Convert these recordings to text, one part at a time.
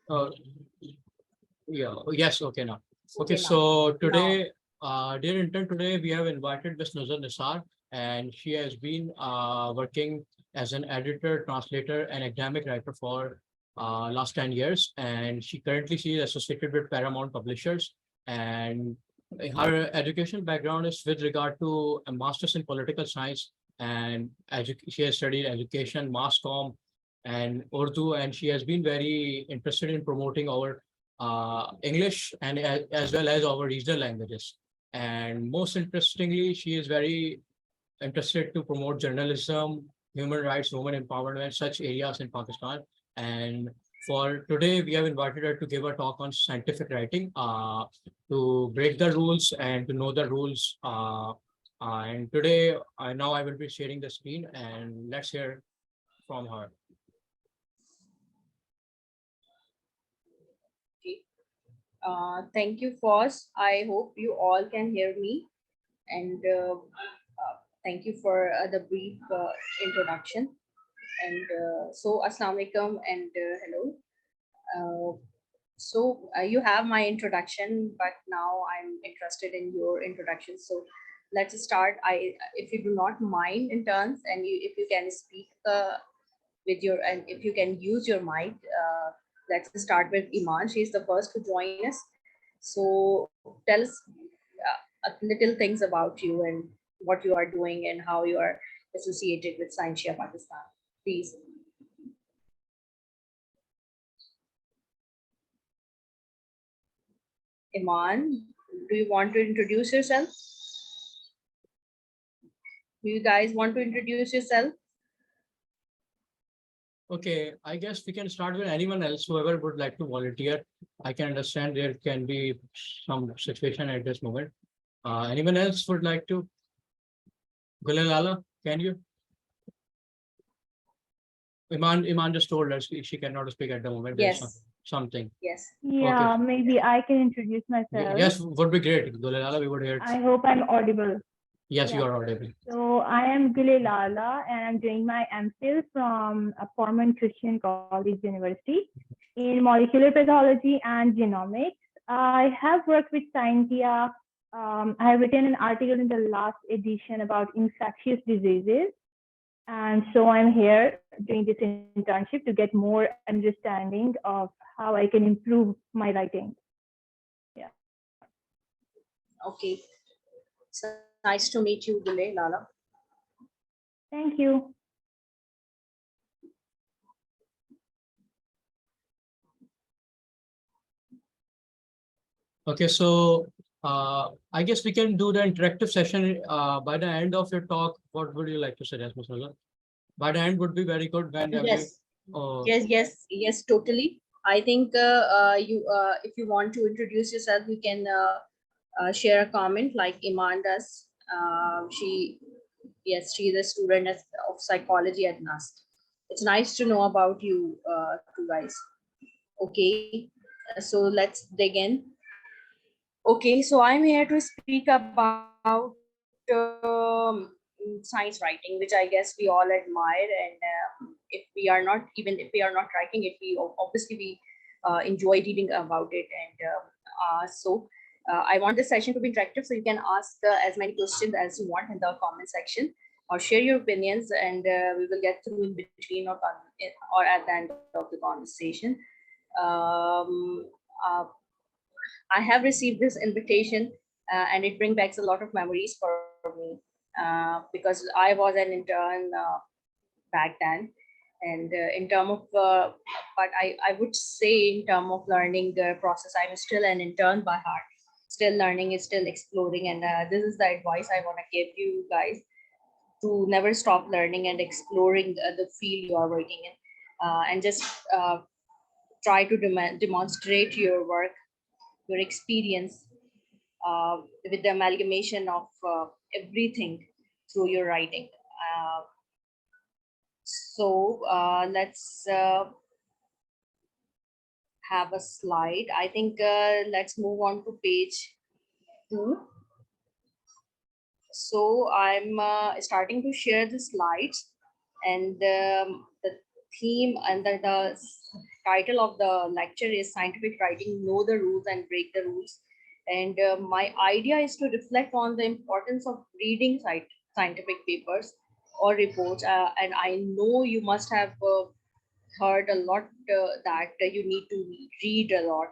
Uh, yeah. Yes. Okay. Now. Okay. Okay, now. So Now, today, dear intern, today we have invited Miss Nuzhat Nisar, and she has been working as an editor, translator, and academic writer for last 10 years. And she is associated with Paramount Publishers, and her education background is with regard to a master's in political science, and she has studied education, mass comm, and Urdu, and she has been very interested in promoting our English and as well as our regional languages. And most interestingly, she is very interested to promote journalism, human rights, women empowerment, such areas in Pakistan. And for today, we have invited her to give a talk on scientific writing, to break the rules and to know the rules. And today, now I will be sharing the screen, and let's hear from her. okay. Thank you, Foz. I hope you all can hear me. And thank you for the brief introduction. And Assalamu alaikum and hello. You have my introduction, but now I'm interested in your introduction. So let's start. If you do not mind in turns, and if you can speak with your, and if you can use your mic, let's start with Iman. She's the first to join us. So tell us little things about you and what you are doing and how you are associated with Scientia Pakistan. Please. Iman, do you want to introduce yourself? Do you guys want to introduce yourself? Okay, I guess we can start with anyone else, whoever would like to volunteer. I can understand there can be some situation at this moment. Anyone else would like to? Gulalala, can you? Iman just told us she cannot speak at the moment. There's Yes. something. Yes. Yeah, Okay. maybe I can introduce myself. Yes, would be great. Gulalala, we would hear. I hope I'm audible. Yes, you Yeah. are audible. So I am Gule Lala and I'm doing my MPhil from a Paramount Christian College University in molecular pathology and genomics. I have worked with Scientia. I have written an article in the last edition about infectious diseases. And so I'm here doing this internship to get more understanding of how I can improve my writing. Yeah. Okay. So nice to meet you, Gule Lala. Thank you. Okay, so I guess we can do the interactive session by the end of your talk. What would you like to suggest, Ms. Nuzhat? By the end would be very good when Yes. Yes, totally. I think if you want to introduce yourself, you can share a comment like Iman does. She's a student of psychology at NAST. It's nice to know about you two guys. Okay, so let's dig in. Okay, so I'm here to speak about science writing, which I guess we all admire. And if we are not, even if we are not writing it, obviously we enjoy reading about it. And I want this session to be interactive, so you can ask as many questions as you want in the comment section, or share your opinions, and we will get through in between or at the end of the conversation. Um, uh, I have received this invitation, and it brings back a lot of memories for me because I was an intern back then. And in term of, but I would say in term of learning process, I'm still an intern by heart, still learning, is still exploring. And this is the advice I want to give you guys, to never stop learning and exploring the field you are working in, and just try to demonstrate your work, your experience, with the amalgamation of everything through your writing. Let's have a slide. I think let's move on to page 2. So I'm starting to share the slides, and the theme and title of the lecture is Scientific Writing, Know the Rules and Break the Rules. And my idea is to reflect on the importance of reading scientific papers or reports. And I know you must have heard a lot that you need to read a lot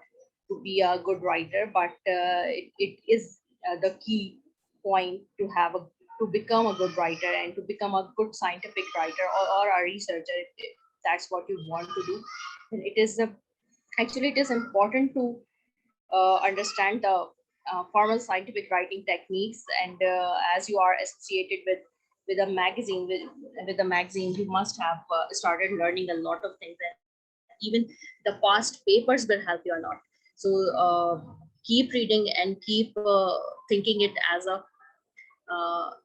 to be a good writer, but it is the key point to have a to become a good writer and to become a good scientific writer or a researcher if that's what you want to do. And it is actually it is important to understand the formal scientific writing techniques. And as you are associated with a magazine, with a magazine, you must have started learning a lot of things, and even the past papers will help you a lot. So keep reading and keep thinking it as a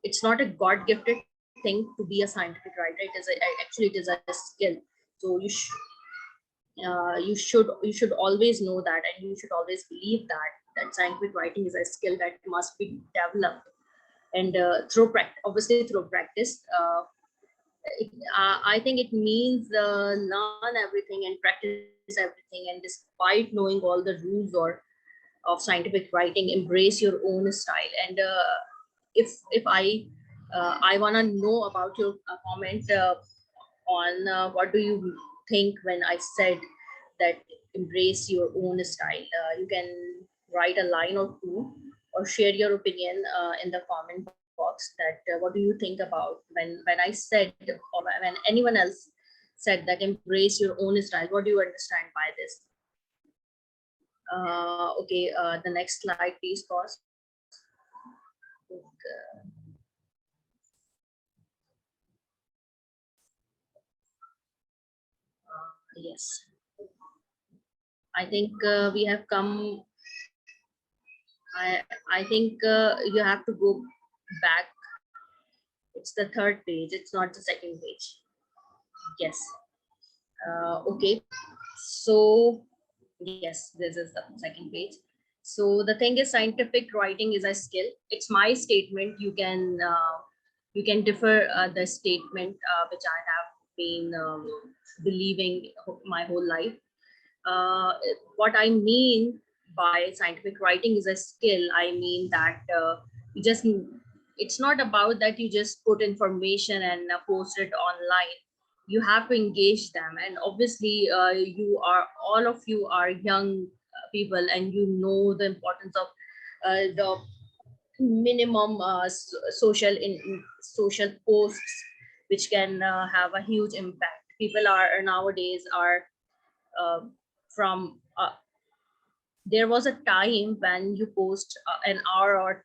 it's not a god gifted thing to be a scientific writer. It is actually it is a skill. So you should always know that, and you should always believe that scientific writing is a skill that must be developed. And through practice, obviously through practice, I think it means learn everything and practice everything, and despite knowing all the rules or of scientific writing, embrace your own style. And if I want to know about your comment on what do you think when I said that embrace your own style. You can write a line or two or share your opinion in the comment box that what do you think about when I said, or when anyone else said that embrace your own style. What do you understand by this? Okay, the next slide, please, pause. Yes, I think we have come. I think you have to go back. It's the third page. It's not the second page. Yes. Okay. So yes, this is the second page. So the thing is, scientific writing is a skill. It's my statement. You can differ the statement which I have been believing my whole life. What I mean by scientific writing is a skill, I mean that you just, it's not about that you just put information and post it online. You have to engage them. And obviously you are, all of you are young people, and you know the importance of the minimum social in social posts which can have a huge impact. People are nowadays are uh, from there was a time when you post an hour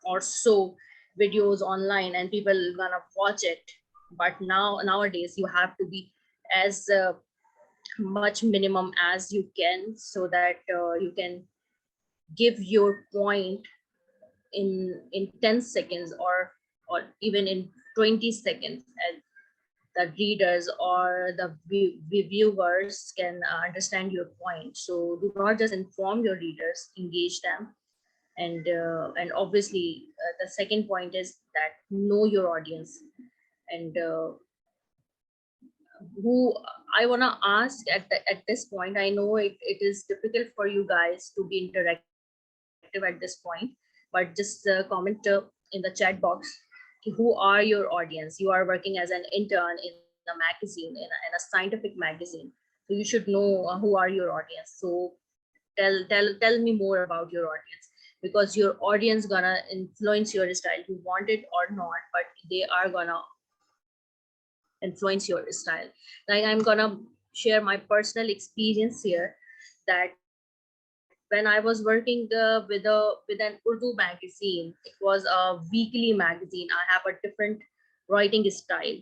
or so videos online and people gonna watch it. But nowadays you have to be as much minimum as you can, so that you can give your point in 10 seconds, or even in 20 seconds, and the readers or the viewers can understand your point. So do not just inform your readers, engage them. And obviously the second point is that know your audience. And who I want to ask at this point, I know it is difficult for you guys to be interactive at this point, but just comment in the chat box, who are your audience. You are working as an intern in a magazine, in a scientific magazine, so you should know who are your audience. So tell me more about your audience, because your audience gonna influence your style, you want it or not, but they are gonna influence your style. Like, I'm gonna share my personal experience here, that when I was working with an Urdu magazine, it was a weekly magazine. I have a different writing style.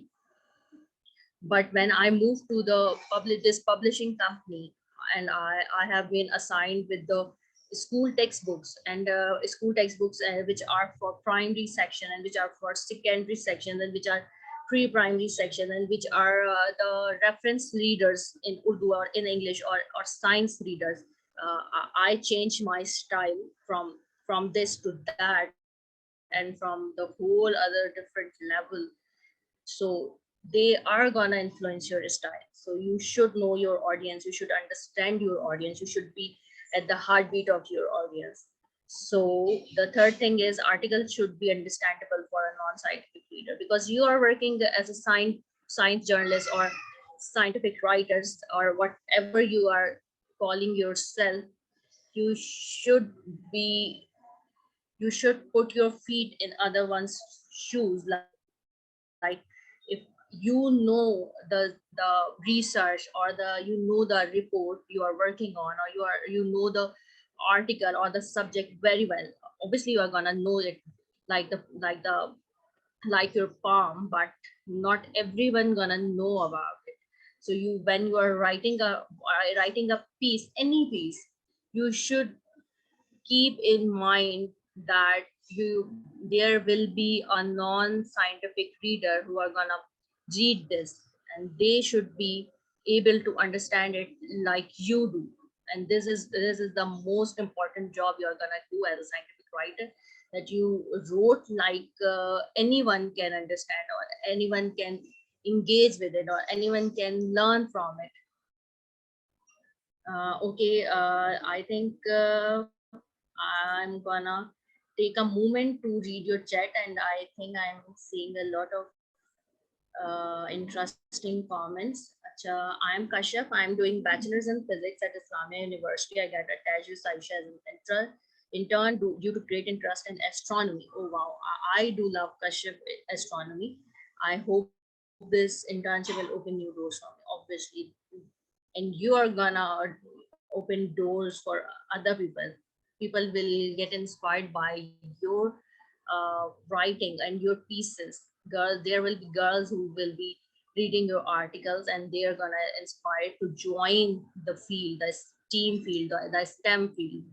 But when I moved to the this publishing company, and I have been assigned with the school textbooks, and school textbooks which are for primary section, and which are for secondary section, and which are pre-primary section, and which are the reference readers in Urdu or in English, or science readers. I changed my style from this to that, and from the whole other different level. So they are gonna influence your style. So you should know your audience, you should understand your audience, you should be at the heartbeat of your audience. So the third thing is articles should be understandable for a non-scientific reader, because you are working as a science journalist or scientific writers or whatever you are calling yourself. You should be, you should put your feet in other one's shoes. Like if you know the research or the report you are working on, or you know the article or the subject very well, obviously you are gonna know it like the like your palm, but not everyone gonna know about it. So you, when you are writing a piece, any piece, you should keep in mind that you, there will be a non-scientific reader who are gonna read this, and they should be able to understand it like you do. And this is the most important job you're gonna do as a scientific writer, that you wrote like anyone can understand, or anyone can engage with it, or anyone can learn from it. Okay, I think I'm gonna take a moment to read your chat, and I think I'm seeing a lot of interesting comments. Acha, I'm Kashyap. I'm doing bachelor's in physics at Islamia University. I got attached to Scientia as an intern due to great interest in astronomy. Oh wow, I do love Kashyap astronomy. I hope this internship will open new doors for me, obviously, and you are gonna open doors for other people. People will get inspired by your writing and your pieces. Girls, there will be girls who will be reading your articles, and they are gonna inspire to join the field, the STEAM field, the STEM field,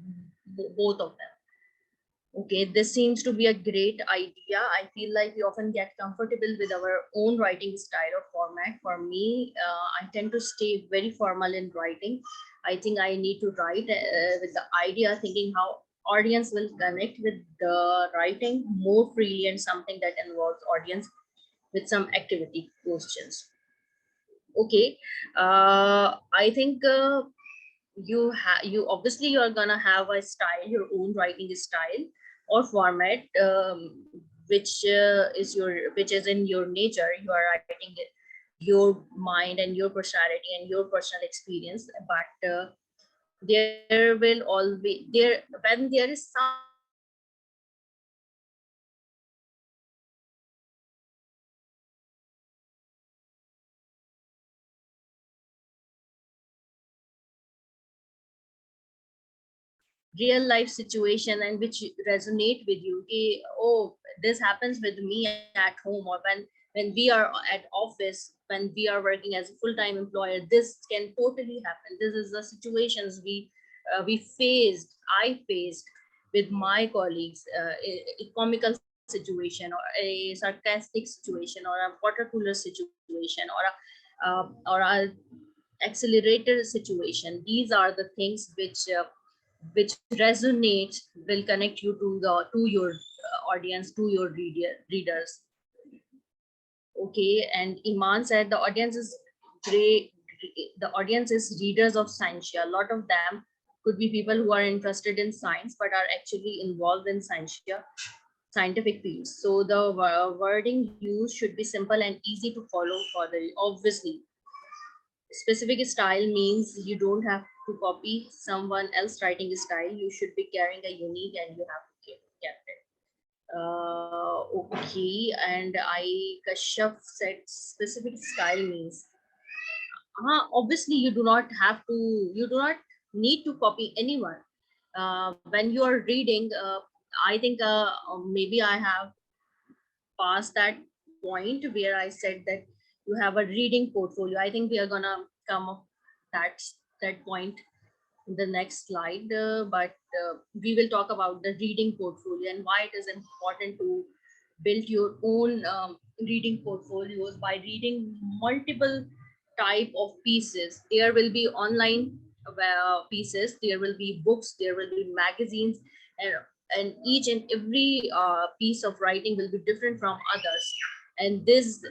both of them. Okay, this seems to be a great idea. I feel like we often get comfortable with our own writing style or format. For me, I tend to stay very formal in writing. I think I need to write with the idea, thinking how audience will connect with the writing more freely, and something that involves audience with some activity questions. Okay, I think you obviously you are gonna have a style, your own writing style or format, which is in your nature. You are writing it, your mind and your personality and your personal experience, but there will always there, when there is some audience interaction, there will always be real life situation and which resonate with you. Okay, oh, this happens with me at home, or when we are at office, when we are working as a full-time employer, this can totally happen. This is the situations we faced, I faced with my colleagues, a comical situation, or a sarcastic situation, or a water cooler situation, or a accelerator situation. These are the things which resonate, will connect you to your audience, to your readers. Okay, and Iman said the audience is great. The audience is readers of Scientia. A lot of them could be people who are interested in science but are actually involved in Scientia scientific fields. So the wording used should be simple and easy to follow for the, obviously. Specific style means you don't have to copy someone else writing style. You should be carrying a unique, and you have to keep it. Okay, and Kashyap said specific style means, obviously you do not need to copy anyone. When you are reading, I think maybe I have past that point where I said that you have a reading portfolio. I think we are gonna come up that that point in the next slide, but we will talk about the reading portfolio and why it is important to build your own reading portfolios by reading multiple type of pieces. There will be online pieces, there will be books, there will be magazines, and each and every piece of writing will be different from others. and this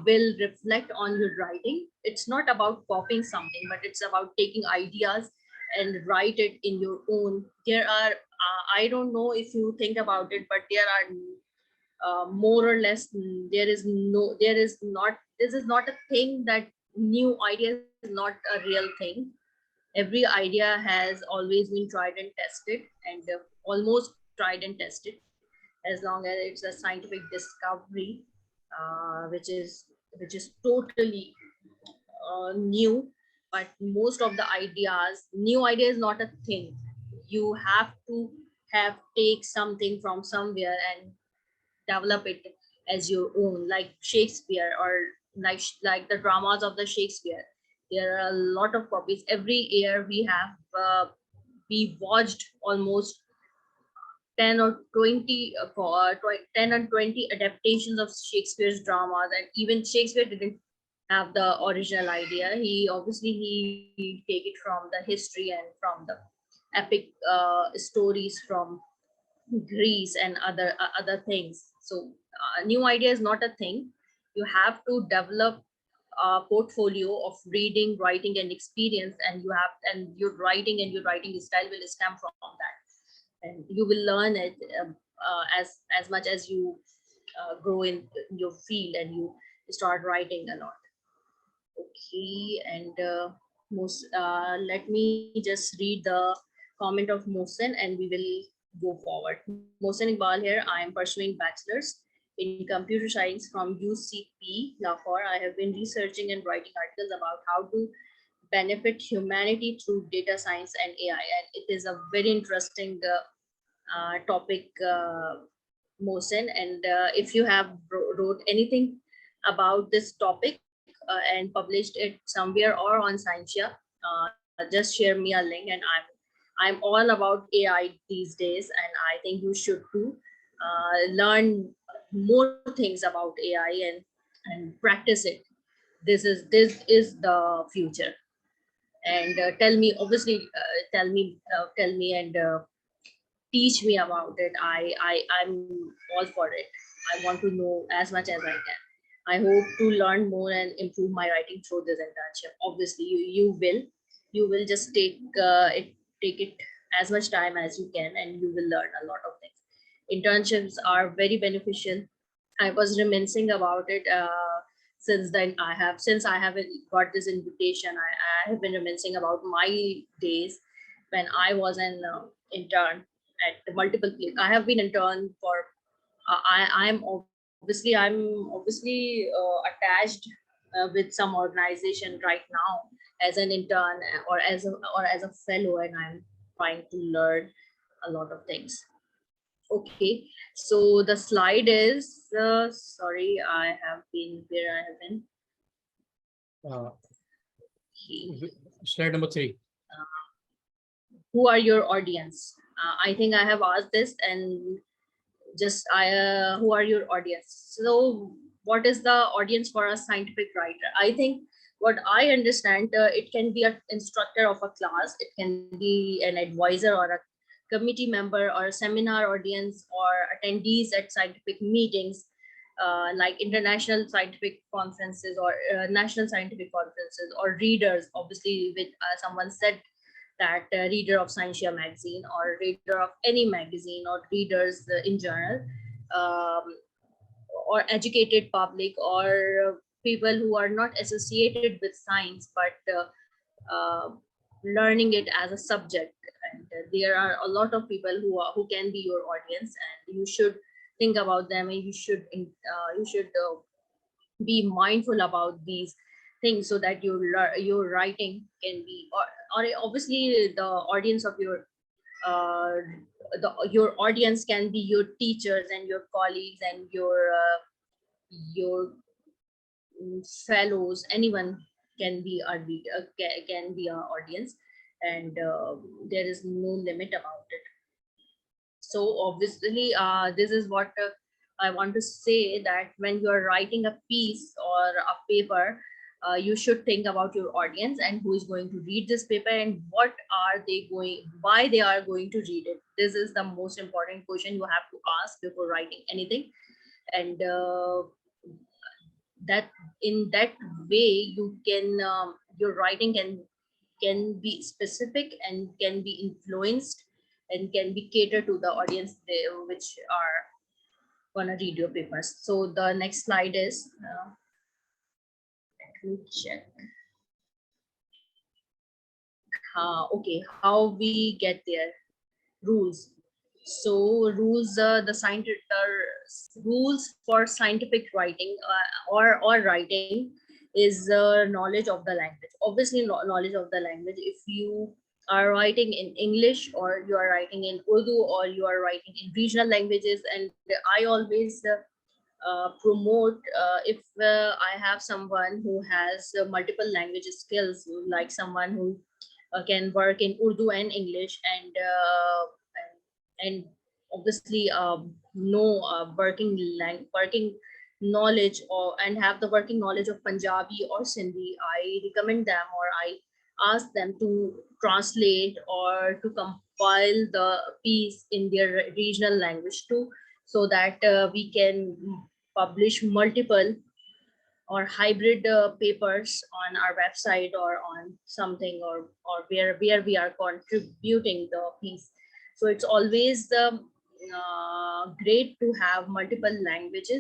will reflect on your writing. It's not about copying something, but it's about taking ideas and write it in your own. There are I don't know if you think about it, but there are more or less, there is not, this is not a thing that new idea is not a real thing. Every idea has always been tried and tested, and almost tried and tested, as long as it's a scientific discovery, which is totally new. But most of the ideas, new idea is not a thing. You have to have take something from somewhere and develop it as your own, like Shakespeare, or like the dramas of the Shakespeare. There are a lot of copies every year. We have we watched almost 10 or 20 10 and 20 adaptations of Shakespeare's dramas, and even Shakespeare didn't have the original idea. He obviously he take it from the history and from the epic stories from Greece and other things. So new idea is not a thing. You have to develop a portfolio of reading, writing, and experience, and your writing and your writing style will stem from that, and you will learn it as much as you grow in your field and you start writing a lot. Okay, and let me just read the comment of Mohsen and we will go forward. Mohsen Iqbal here. I am pursuing bachelor's in computer science from UCP Lahore. I have been researching and writing articles about how to benefit humanity through data science and AI, and it is a very interesting topic, Mohsen. And if you have wrote anything about this topic and published it somewhere or on Scientia, just share me a link. And I'm all about AI these days, and I think you should too. Learn more things about AI and practice it. This is the future. And tell me, obviously, tell me and teach me about it. I'm all for it. I want to know as much as I can. I hope to learn more and improve my writing through this internship. Obviously, you will just take it as much time as you can, and you will learn a lot of things. Internships are very beneficial. I was reminiscing about it since I have got this invitation. I have been reminiscing about my days when I was an intern at multiple places. I have been intern for. I'm obviously attached with some organization right now as an intern or as a fellow, and I'm trying to learn a lot of things. Okay, so the slide is sorry, I have been where I have been. Okay. Slide number 3. Who are your audience? I think I have asked this, and just who are your audience? So what is the audience for a scientific writer? I think what I understand, it can be an instructor of a class, it can be an advisor or a committee member or a seminar audience or attendees at scientific meetings, like international scientific conferences or national scientific conferences, or readers. Obviously, with someone said that reader of Scientia magazine or reader of any magazine or readers in general, um, or educated public, or people who are not associated with science but learning it as a subject. And there are a lot of people who can be your audience, and you should think about them, and you should be mindful about these things so that your writing can be, or obviously the audience of your audience can be your teachers and your colleagues and your fellows. Anyone can be a reader, can be our audience, and there is no limit about it. So obviously, this is what I want to say, that when you are writing a piece or a paper, you should think about your audience and who is going to read this paper, and why they are going to read it. This is the most important question you have to ask before writing anything. And that in that way you can your writing can be specific and can be influenced and can be catered to the audience which are gonna read your papers. So the next slide is let me check. Okay, how we get there. Rules. So rules, the scientific rules for scientific writing or writing is knowledge of the language. Obviously, knowledge of the language. If you are writing in English or you are writing in Urdu or you are writing in regional languages, and I always promote if I have someone who has multiple language skills, like someone who can work in Urdu and English and obviously know working knowledge or and have the working knowledge of Punjabi or Sindhi. I recommend them or I ask them to translate or to compile the piece in their regional language too, so that we can publish multiple or hybrid papers on our website or on something or where we are contributing the piece. So it's always great to have multiple language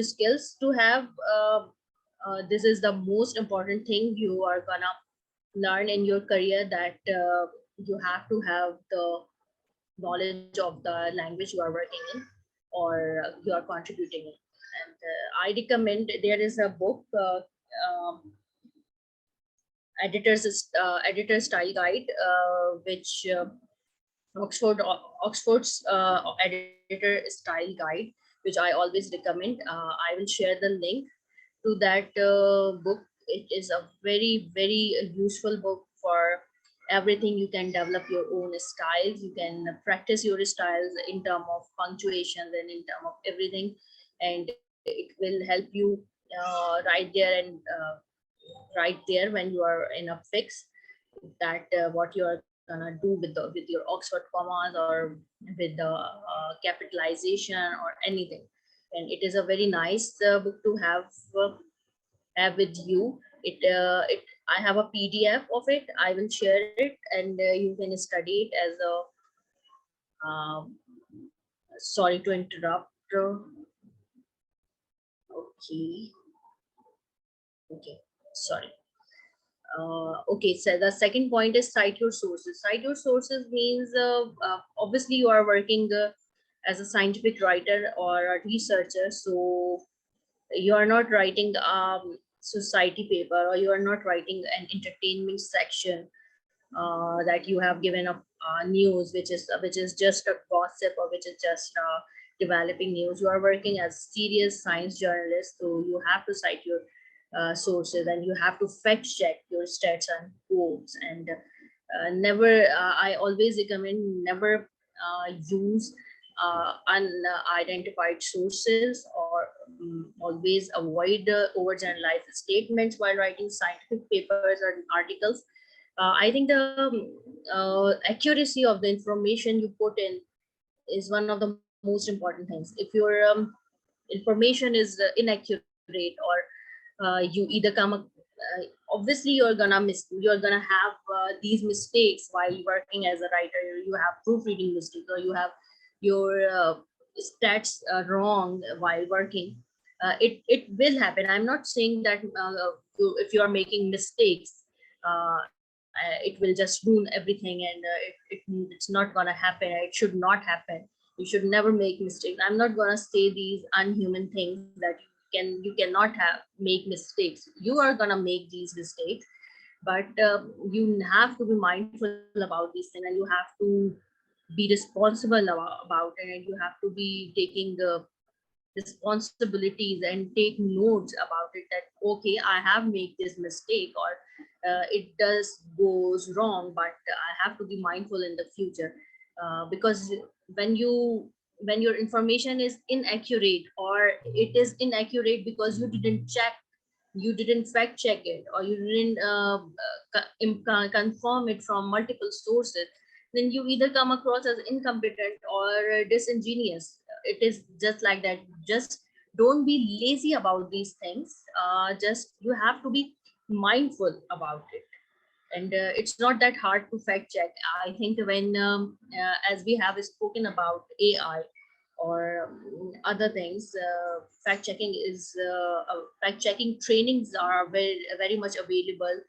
skills to have. This is the most important thing you are gonna learn in your career, that you have to have the knowledge of the language you are working in or you are contributing in. And I recommend, there is a book, um, editor style guide, which Oxford's editor style guide, which I always recommend. I will share the link to that book. It is a very useful book for everything. You can develop your own styles. You can practice your styles in terms of punctuation and in terms of everything, and it will help you right there when you are in a fix, that what you are gonna do with your Oxford commas or with the capitalization or anything. And it is a very nice book to have with you. It I have a PDF of it. I will share it, and you can study it as a. Sorry to interrupt. Okay. Okay. Sorry. Okay, so the second point is cite your sources. Cite your sources means obviously you are working as a scientific writer or a researcher, so you are not writing society paper or you are not writing an entertainment section that you have given up news, which is just a gossip or which is just developing news. You are working as serious science journalist, so you have to cite your sources and you have to fact check your stats and quotes. And never I always recommend never use unidentified sources, or always avoid overgeneralized statements while writing scientific papers or articles. I think the accuracy of the information you put in is one of the most important things. If your information is inaccurate, or you either obviously you're gonna have these mistakes while working as a writer. You have proofreading mistakes, or you have your stats wrong while working. It will happen. I'm not saying that if you are making mistakes, it will just ruin everything, and it's not gonna happen. It should not happen. You should never make mistakes. I'm not gonna say these unhuman things that you cannot have make mistakes. You are gonna make these mistakes, but you have to be mindful about these things, and you have to be responsible about it, and you have to be taking the responsibilities and take notes about it, that okay, I have made this mistake, or it does goes wrong, but I have to be mindful in the future. Because when your information is inaccurate, or it is inaccurate because you didn't fact check it, or you didn't confirm it from multiple sources, then you either come across as incompetent or disingenuous. It is just like that. Just don't be lazy about these things. Just you have to be mindful about it. And it's not that hard to fact check. I think when as we have spoken about AI or other things, fact checking trainings are very much available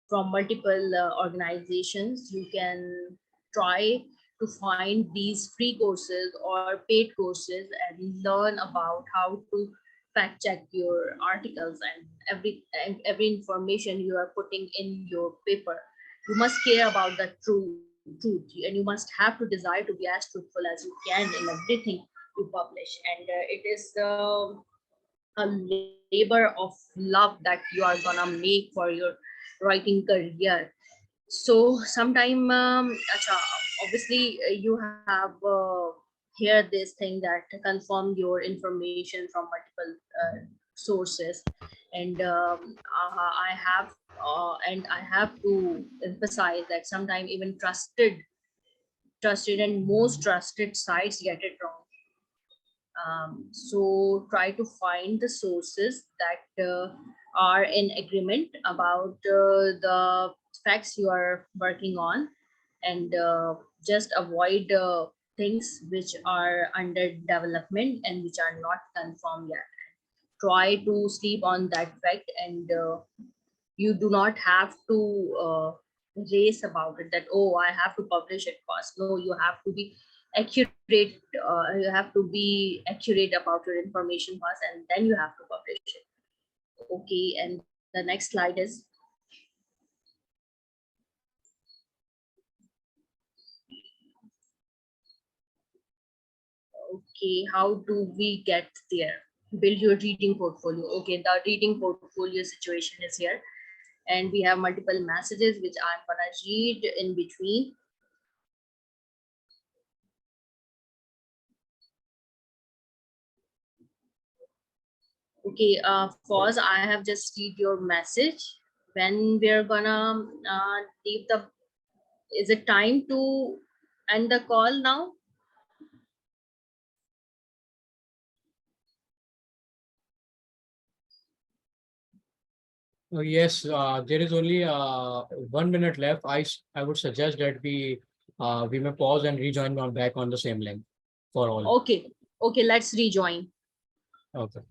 from multiple organizations. You can try to find these free courses or paid courses and learn about how to fact check your articles and every information you are putting in your paper. You must care about the truth, and you must have to desire to be as truthful as you can in everything you publish. And it is a labor of love that you are gonna make for your writing career. So sometime obviously you have heard this thing that confirm your information from multiple sources. And I have to emphasize that sometimes even trusted and most trusted sites get it wrong. So try to find the sources that are in agreement about the facts you are working on, and just avoid things which are under development and which are not confirmed yet. Try to sleep on that fact, and you do not have to race about it that, oh, I have to publish it first. No, you have to be accurate. You have to be accurate about your information first, and then you have to publish it. Okay, and the next slide is, okay, how do we get there? Build your reading portfolio. Okay, the reading portfolio situation is here, and we have multiple messages which I'm gonna read in between. Okay, Foz, I have just read your message. When we're gonna leave the, is it time to end the call now? Yes, there is only 1 minute left. I would suggest that we may pause and rejoin on back on the same link for all. Okay, okay, let's rejoin. Okay.